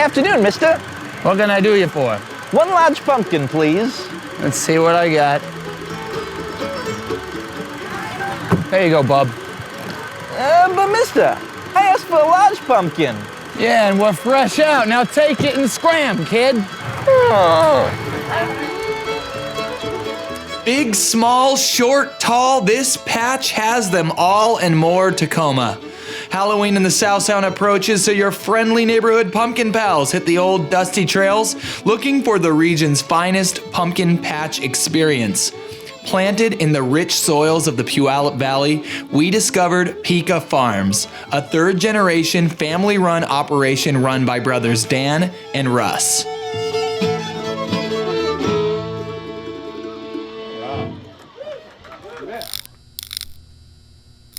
Afternoon, mister. What can I do you for? One large pumpkin, please. Let's see what I got. There you go, bub. But mister, I asked for a large pumpkin. Yeah, and we're fresh out. Now take it and scram, kid. Big, small, short, tall, this patch has them all and more. Tacoma. Halloween in the South Sound approaches, so your friendly neighborhood pumpkin pals hit the old dusty trails looking for the region's finest pumpkin patch experience. Planted in the rich soils of the Puyallup Valley, we discovered Picha Farms, a third-generation family-run operation run by brothers Dan and Russ.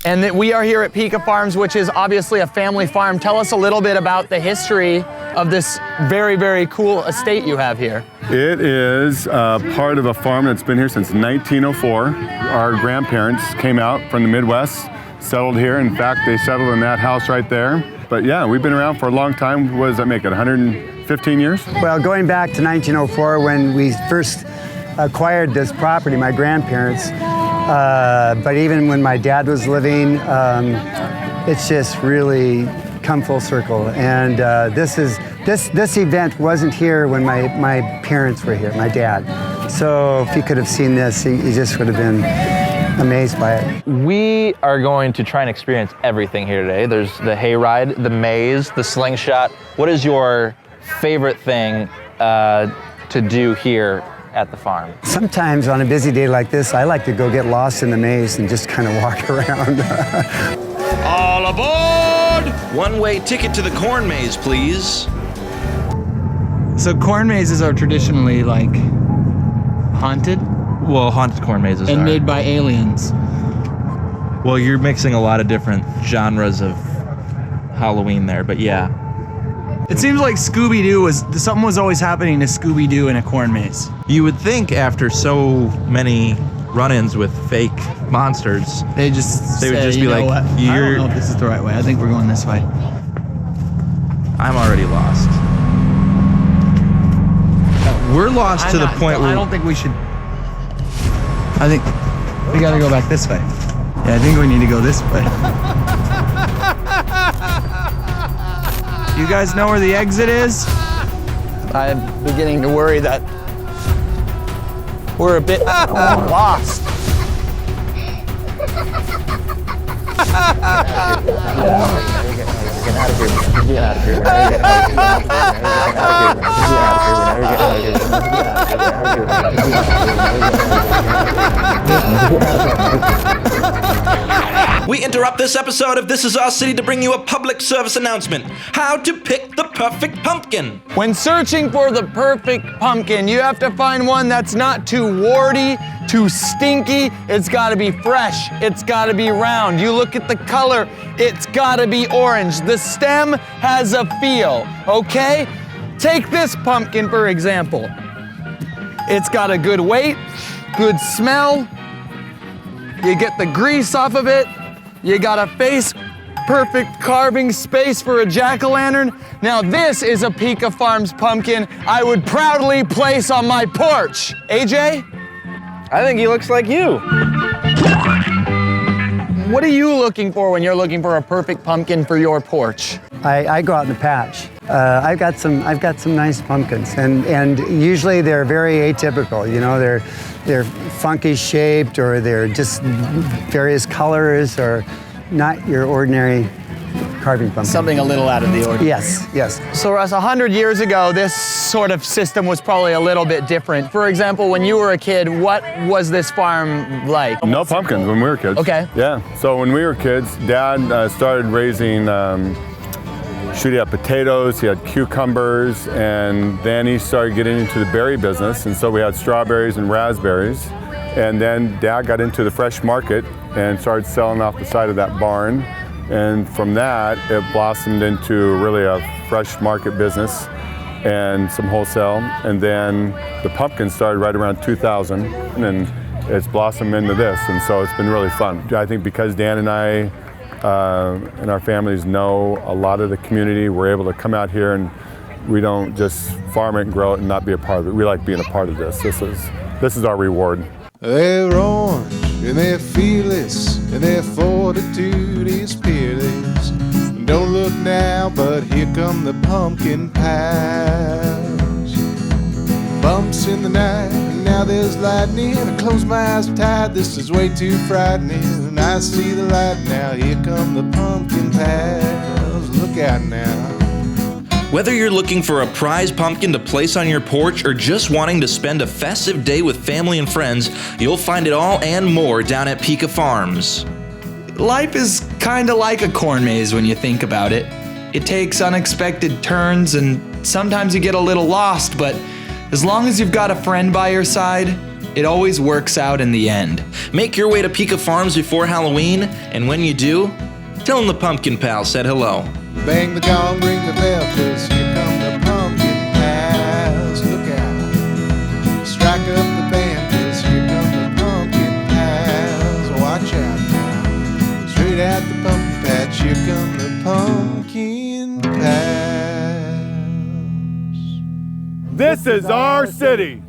And that we are here at Picha Farms, which is obviously a family farm. Tell us a little bit about the history of this very, very cool estate you have here. It is part of a farm that's been here since 1904. Our grandparents came out from the Midwest, settled here. In fact, they settled in that house right there. But yeah, we've been around for a long time. What does that make it, 115 years? Well, going back to 1904 when we first acquired this property, my grandparents, but even when my dad was living, it's just really come full circle. And this event wasn't here when my parents were here, my dad. So if he could have seen this, he just would have been amazed by it. We are going to try and experience everything here today. There's the hayride, the maze, the slingshot. What is your favorite thing to do here at the farm? Sometimes on a busy day like this, I like to go get lost in the maze and just kind of walk around. All aboard! One-way ticket to the corn maze, please. So corn mazes are traditionally like haunted Well, haunted corn mazes and are. made by aliens. Well, you're mixing a lot of different genres of Halloween there, but yeah. It seems like Scooby-Doo something was always happening to Scooby-Doo in a corn maze. You would think after so many run-ins with fake monsters, They would just be like, I don't know if this is the right way. I think we're going this way. I'm already lost. We're lost to the point where I don't think we should. I think we gotta go back this way. Yeah, I think we need to go this way. You guys know where the exit is? I'm beginning to worry that we're a bit lost. We interrupt this episode of This Is Our City to bring you a public service announcement. How to pick the perfect pumpkin. When searching for the perfect pumpkin, you have to find one that's not too warty, too stinky. It's gotta be fresh. It's gotta be round. You look at the color, it's gotta be orange. The stem has a feel, okay? Take this pumpkin, for example. It's got a good weight, good smell. You get the grease off of it. You got a face, perfect carving space for a jack-o'-lantern. Now this is a Picha Farms pumpkin I would proudly place on my porch. AJ? I think he looks like you. What are you looking for when you're looking for a perfect pumpkin for your porch? I go out in the patch. I've got some nice pumpkins, and usually they're very atypical. You know, they're funky shaped, or they're just various colors, or not your ordinary carving pumpkin. Something a little out of the ordinary. Yes, yes. So Russ, 100 years ago, this sort of system was probably a little bit different. For example, when you were a kid, what was this farm like? No pumpkins when we were kids. Okay. Yeah, so when we were kids, Dad started raising, shooting up potatoes, he had cucumbers, and then he started getting into the berry business, and so we had strawberries and raspberries. And then Dad got into the fresh market and started selling off the side of that barn. And from that, it blossomed into really a fresh market business and some wholesale. And then the pumpkin started right around 2000, and it's blossomed into this. And so it's been really fun. I think because Dan and I and our families know a lot of the community, we're able to come out here and We don't just farm it and grow it and not be a part of it. We like being a part of this. This is our reward. They're orange and they're fearless and their fortitude is peerless. Don't look now, but here come the pumpkin pies. Bumps in the night, and now there's lightning. I close my eyes tight, this is way too frightening. And I see the light now, here come the pumpkin pies. Look out now. Whether you're looking for a prize pumpkin to place on your porch or just wanting to spend a festive day with family and friends, you'll find it all and more down at Picha Farms. Life is kinda like a corn maze when you think about it. It takes unexpected turns and sometimes you get a little lost, but as long as you've got a friend by your side, it always works out in the end. Make your way to Picha Farms before Halloween, and when you do, tell them the Pumpkin Pal said hello. Bang the gong, ring the bell, 'cause here come the pumpkin pies. Look out, strike up the band, 'cause here come the pumpkin pies. Watch out now, straight at the pumpkin patch, here come the pumpkin pies. This is our city.